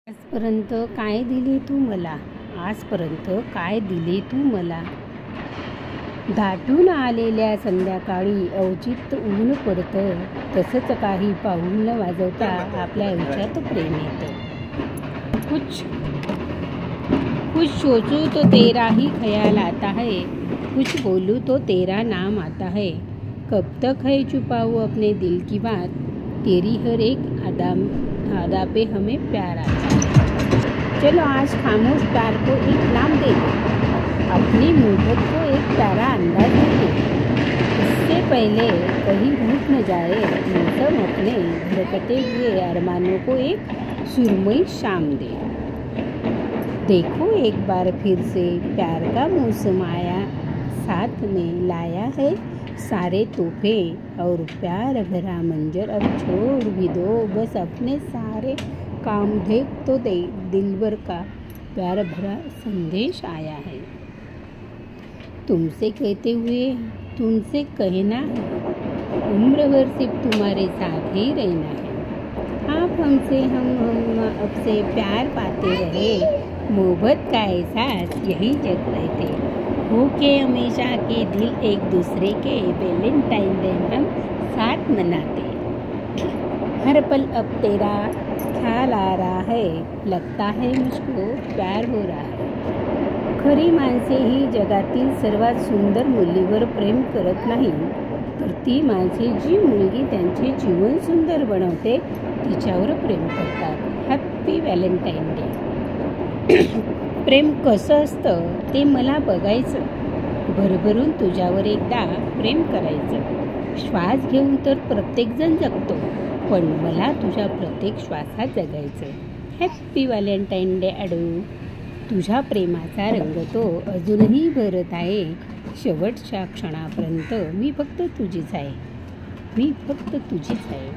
आजपर्यंत काय दिले तू मला, आजपर्यंत काय दिले तू मला. दाटून आलेल्या संध्याकाळी अवचित ऊन पडतं, तसंच काही पाऊल न वाजवता आपल्या आयुष्यात प्रेम येतं. कुछ सोचूं तो तेरा ही ख्याल आता है, कुछ बोलूं तो तेरा नाम आता है. कब तक है छुपाऊं अपने दिल की बात, तेरी हर एक अदा पे हमें प्यार आता है. चलो आज खामोश प्यार को एक नाम दे दे, अपनी मोहब्बत को एक प्यारा अंदाज दे दे. इससे पहले कहीं रूठ न जाए मौसम, अपने धड़कते हुए अरमानों को एक सुरमई शाम दे. देखो एक बार फिर से प्यार का मौसम आया, साथ में लाया है सारे तोहफे और प्यार भरा मंजर. अब छोड़ भी दो बस अपने सारे काम, देख तो दे दिलबर का प्यार भरा संदेश आया है. तुमसे कहते हुए तुमसे कहना है, उम्र भर सिर्फ तुम्हारे साथ ही रहना है. आप हमसे हम अब से प्यार पाते रहे, मोहब्बत का एहसास यही जग रहते हो के हमेशा के दिल एक दूसरे के. वैलेंटाइन डे हम साथ मनाते, हर पल अब तेरा ख्याल आ रहा है, लगता है मुझको प्यार हो रहा है. खरी माणसे ही जगातील सर्वात सुंदर मुलीवर प्रेम करत नाही, तर ती माणसे जी मुलगी त्यांचे जीवन सुंदर बनवते तिच्यावर प्रेम करतात. Happy Valentine day. प्रेम कसं असतं ते मला बघायचं, भरभरून तुझ्यावर एकदा प्रेम करायचं. श्वास घेऊन तर प्रत्येकजण जगतो, पण मला तुझ्या प्रत्येक श्वासात जगायचं. Happy Valentine day ado. तुझ्या प्रेमाचा रंग तो अजूनही भरत आहे, शेवटच्या क्षणापर्यंत मी फक्त तुझीच आहे, मी फक्त तुझीच आहे.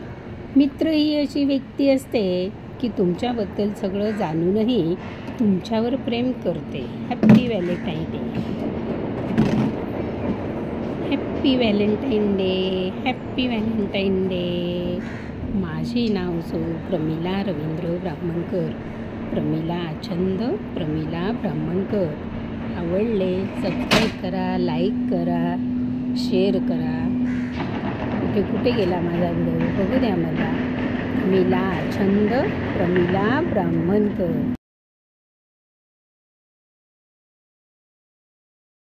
मित्र ही अशी व्यक्ती असते की तुमच्याबद्दल सगळं जाणूनही तुमच्यावर प्रेम करते. Happy Valentine day. Happy Valentine day. Happy Valentine day. माझे नाव सो प्रमिला रवींद्र ब्राह्मणकर. प्रमिला छंद प्रमिला ब्राह्मणकर. आवडले सबस्क्राईब करा, लाईक करा, शेअर करा. कुठे कुठे गेला माझा व्हिडिओ बघू द्या मला. प्रमिला छंद प्रमिला ब्राह्मणकर.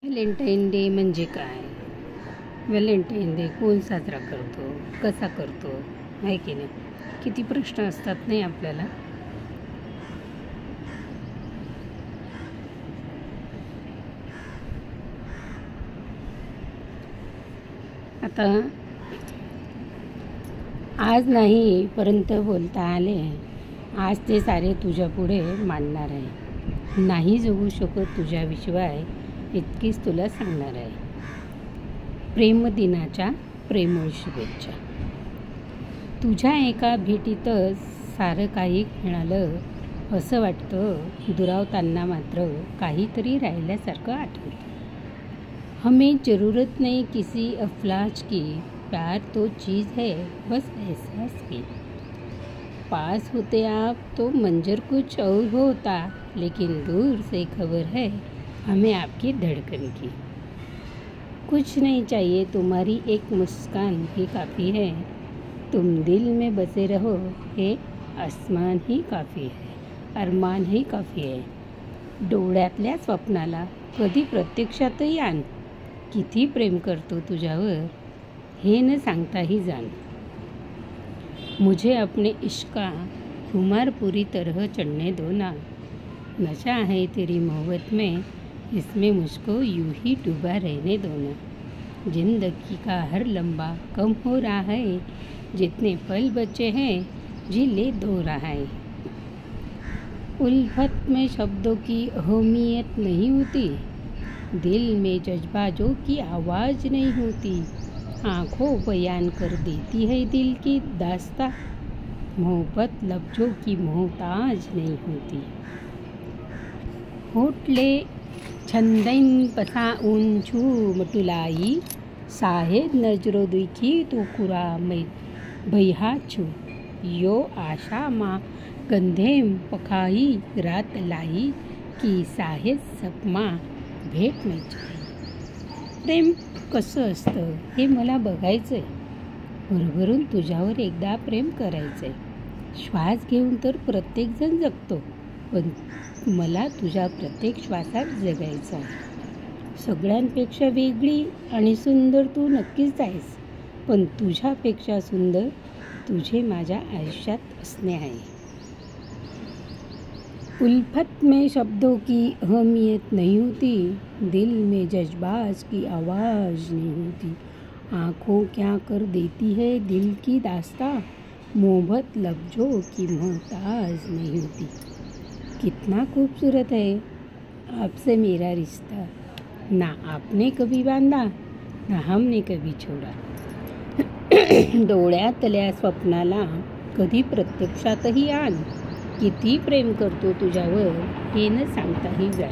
व्हॅलेंटाईन डे म्हणजे काय, व्हॅलेंटाईन डे कोण साजरा करतो, कसा करतो, आहे की नाही. किती प्रश्न असतात नाही आपल्याला. आता आज नाही परंतु बोलता आले, आज ते सारे तुझ्या पुढे मांडणार आहे. नाही जगू शकत तुझ्याशिवाय इतकीच तुला सांगणार आहे. प्रेमदिनाच्या प्रेमळ शुभेच्छा. तुझ्या एका भेटीतच सारं काही मिळालं असं वाटतं, दुरावताना मात्र काहीतरी राहिल्यासारखं आठवतं. हमें ज़रूरत नहीं किसी अफलाज की, प्यार तो चीज़ है बस एहसास की. पास होते आप तो मंजर कुछ और होता, लेकिन दूर से खबर है हमें आपकी धड़कन की. कुछ नहीं चाहिए तुम्हारी एक मुस्कान ही काफ़ी है, तुम दिल में बसे रहो हे आसमान ही काफ़ी है, अरमान ही काफ़ी है. डोळ्यातल्या स्वप्नाला कधी प्रत्यक्षातही आण, किती प्रेम करतो तुझ्यावर हे न सांगताही जाण. मुझे अपने इश्क का खुमार पूरी तरह चढ़ने दो ना, नशा है तेरी मोहब्बत में, इसमें मुझको यूं ही डूबा रहने दो ना. जिंदगी का हर लम्बा कम हो रहा है, जितने पल बचे हैं जी ले दो रहा है. उल्फत में शब्दों की अहमियत नहीं होती, दिल में जज्बातों की आवाज़ नहीं होती. आँखों बयान कर देती है दिल की दास्तां, मोहब्बत लफ्ज़ों की मोहताज नहीं होती. होठले छंदैन पसाऊन झूम तुलाई, साहेब नजरो देखी तो कुरा मैं भैया छू. यो आशा मा गंधेम पखाई रात लाई की साहेब सपमा भेट मैत्री। प्रेम कसं असतं हे मला बघायचं आहे, भरभरून तुझ्यावर एकदा प्रेम करायचं आहे। श्वास घेऊन तर प्रत्येकजण जगतो, पण मला तुझ्या प्रत्येक श्वासात जगायचं आहे। सगळ्यांपेक्षा वेगळी आणि सुंदर तू नक्कीच आहेस, पण तुझ्यापेक्षा सुंदर तुझे माझ्या आयुष्यात असणे आहे। उल्फत में शब्दों की अहमियत नहीं होती, दिल में जज्बात की आवाज़ नहीं होती। आँखों क्या कर देती है दिल की दास्तां, मोहब्बत लफ्ज़ों की मोहताज नहीं होती। कितना खूबसूरत है आपसे मेरा रिश्ता, ना आपने कभी बांधा ना हमने कभी छोड़ा। डोळ्यातल्या स्वप्नाला कधी प्रत्यक्षातही आण, किती प्रेम करतो तुझ्यावर हे न सांगताही जा।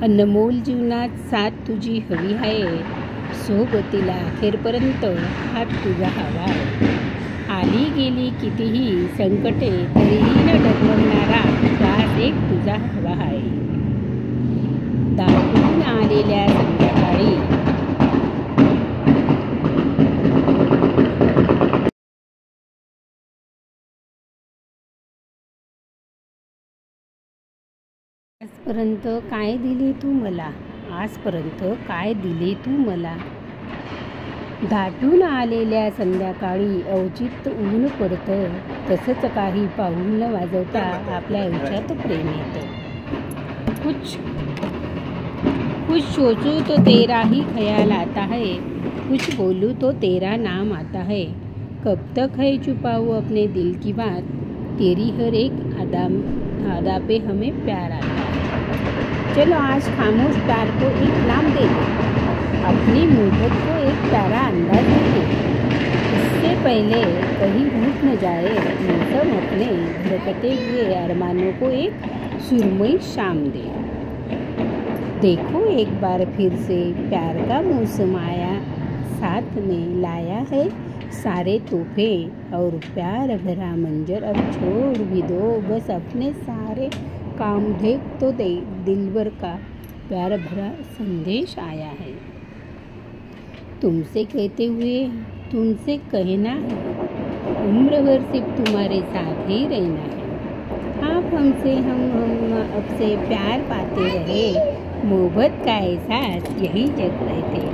अनमोल जीवनात साथ तुझी हवी आहे, सोबतीला अखेरपर्यंत हात तुझा हवा आहे। आली गेली कितीही संकटे तरीही न डगमगणारा श्वास एक तुझा हवा आहे। दाटून आलेल्या संध्याकाळी आजपर्यंत काय दिले तू मला, आजपर्यंत काय दिले तू मला। दाटून आलेल्या संध्याकाळी अवचित ऊन पडतं, तसंच काही पाऊल न वाजवता आपल्या आयुष्यात प्रेम येतं। कुछ सोचूं तो तेरा ही ख्याल आता है, कुछ बोलूं तो तेरा नाम आता है। कब तक है छुपाऊं अपने दिल की बात, तेरी हर एक अदा पे हमें प्यार आता है। चलो आज खामोश प्यार को एक नाम दे दो, अपनी मोहब्बत को एक प्यारा अंदाज दे दो। इससे पहले कहीं रूठ न जाए मौसम, अपने धड़कते हुए अरमानों को एक सुरमई शाम दे। देखो एक बार फिर से प्यार का मौसम आया, साथ में लाया है सारे तोहफे और प्यार भरा मंजर। अब छोड़ भी दो बस अपने सारे काम, देख तो दे दिलबर का प्यार भरा संदेश आया है। तुमसे कहते हुए तुमसे कहना है, उम्र भर सिर्फ तुम्हारे साथ ही रहना है। आप हमसे हम अब से प्यार पाते रहे, मोहब्बत का एहसास यही जग रहे थे।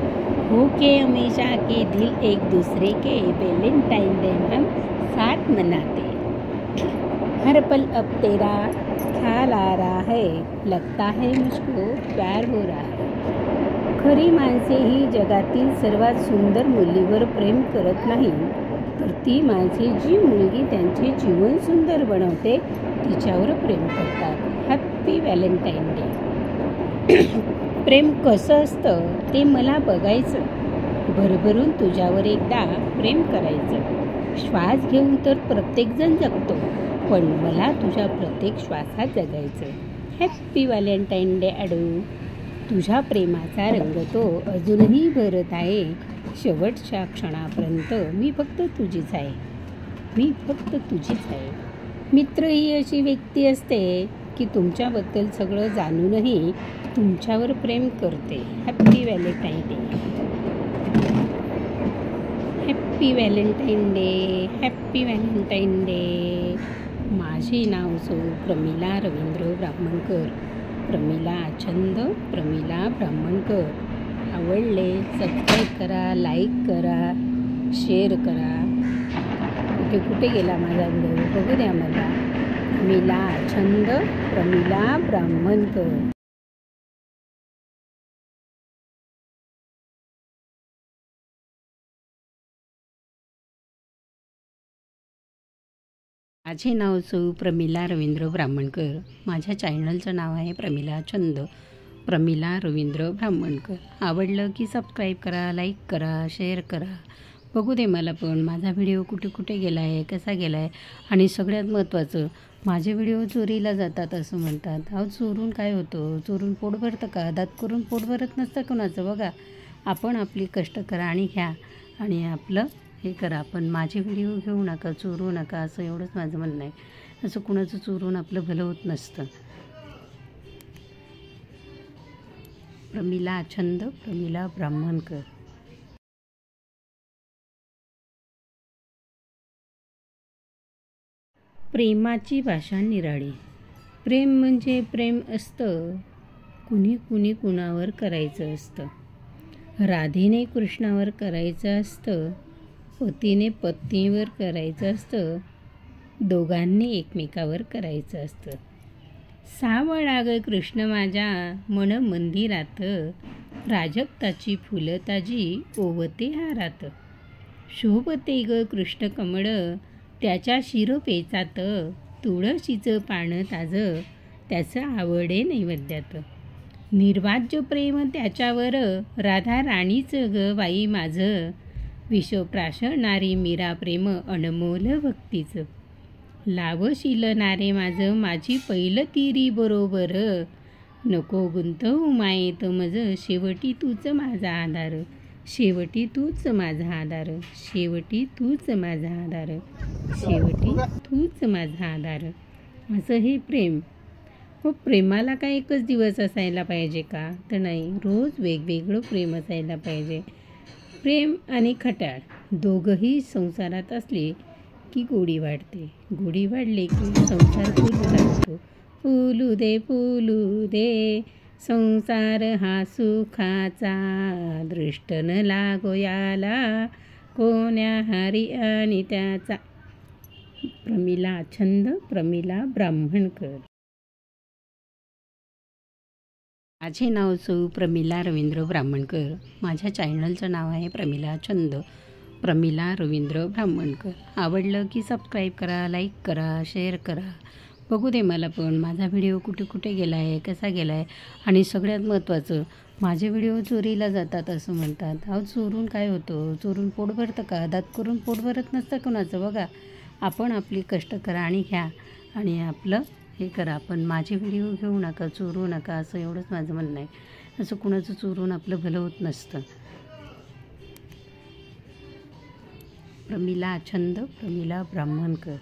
हो के हमेशा के दिल एक दूसरे के, वैलेंटाइन डे हम साथ मनाते। हर पल अब तेरा ख्याल आ रहा है, लगता है मुझको प्यार हो रहा है। खरी माणसे ही जगातील सर्वात सुंदर मुलीवर प्रेम करत नाही, तर ती माणसे जी मुलगी त्यांचे जीवन सुंदर बनवते तिच्यावर प्रेम करतात। Happy Valentine day. प्रेम कसं असतं ते मला बघायचं, भरभरून तुझ्यावर एकदा प्रेम करायचं। श्वास घेऊन तर प्रत्येकजण जगतो, पण मला तुझ्या प्रत्येक श्वासात जगायचं। Happy Valentine day ado. तुझ्या प्रेमाचा रंग तो अजूनही भरत आहे, शेवटच्या क्षणापर्यंत मी फक्त तुझीच आहे, मी फक्त तुझीच आहे। मित्र ही अशी व्यक्ती असते की तुमच्याबद्दल सगळं जाणूनही तुमच्यावर प्रेम करते। Happy Valentine day, happy Valentine day, happy Valentine day. माझे नाव सौ प्रमिला रवींद्र ब्राह्मणकर, प्रमिला छंद प्रमिला ब्राह्मणकर। आवडले सबस्क्राईब करा, लाईक करा, शेअर करा। कुठे कुठे गेला माझा व्हिडिओ बघू द्या मला। प्रमिला छंद प्रमिला ब्राह्मणकर। माझे नाव सौ प्रमिला रवींद्र ब्राह्मणकर, माझ्या चॅनलचं नाव आहे प्रमिला छंद प्रमिला रवींद्र ब्राह्मणकर। आवडलं की सबस्क्राईब करा, लाईक करा, शेअर करा। बघू दे मला पण माझा व्हिडिओ कुठे कुठे गेला आहे, कसा गेला आहे। आणि सगळ्यात महत्त्वाचं, माझे व्हिडिओ चोरीला जातात असं म्हणतात। अहो चोरून काय होतं, चोरून पोट भरतं का? दात करून पोट भरत नसतं कोणाचं। बघा आपण आपली कष्ट करा आणि घ्या आणि आपलं हे करा, पण माझे व्हिडिओ घेऊ नका, चोरू नका, असं एवढंच माझं म्हणणं आहे. असं कुणाचं चोरून आपलं भलं होत नसतं. प्रमिला छंद, प्रमिला ब्राह्मणकर. प्रेमाची भाषा निराळी. प्रेम म्हणजे प्रेम असतं, कुणी कुणी कुणावर करायचं असतं. राधेने कृष्णावर करायचं असतं, पतीने पत्नीवर करायचं असतं, दोघांनी एकमेकावर करायचं असतं. सावळा ग कृष्ण माझ्या मन मंदिरात, प्राजक्ताची फुलं ताजी ओवते हारात. शोभते ग कृष्ण कमळ त्याच्या शिरोपेचात, तुळशीचं पानं ताजं त्याचं आवडे नैवेद्यात. निर्वाज्य प्रेम त्याच्यावर राधा राणीचं ग बाई माझं, विश्वप्राशणारी मीरा प्रेम अनमोल भक्तीचं. लावशील नारे माझं माझी पहिलं तिरी बरोबर, नको गुंतवू मायेत मज शेवटी तूच माझा आधार, शेवटी तूच माझा आधार, शेवटी तूच माझा आधार, शेवटी तूच माझा आधार. असं हे प्रेम. मग प्रेमाला काय एकच दिवस असायला पाहिजे का? तर नाही, रोज वेगवेगळं प्रेम असायला पाहिजे. प्रेम आणि खट्याळ दोघंही संसारात असले की गोडी वाढते. गोडी वाढले की संसार फुलू लागतो. फुलू दे संसार हा सुखाचा, दृष्ट न लागो याला कोण्या हरी आणि त्याचा. प्रमिला छंद, प्रमिला ब्राह्मणकर. माझे नाव सौ प्रमिला रवींद्र ब्राह्मणकर. माझ्या चॅनलचं नाव आहे प्रमिला छंद, प्रमिला रवींद्र ब्राह्मणकर. आवडलं की सबस्क्राईब करा, लाईक करा, शेअर करा. बघू दे मला पण माझा व्हिडिओ कुठे कुठे गेला आहे, कसा गेला आहे. आणि सगळ्यात महत्त्वाचं, माझे व्हिडिओ चोरीला जातात असं म्हणतात. अहो, चोरून काय होतं? चोरून पोट भरतं का? दात करून पोट भरत नसतं कोणाचं. बघा, आपण आपली कष्ट करा आणि घ्या आणि आपलं हे करा, पण माझे व्हिडिओ घेऊ नका, चोरू नका, असं एवढंच माझं म्हणणं आहे. असं कुणाचं चोरून आपलं भलं होत नसतं. प्रमिला छंद, प्रमिला ब्राह्मणकर.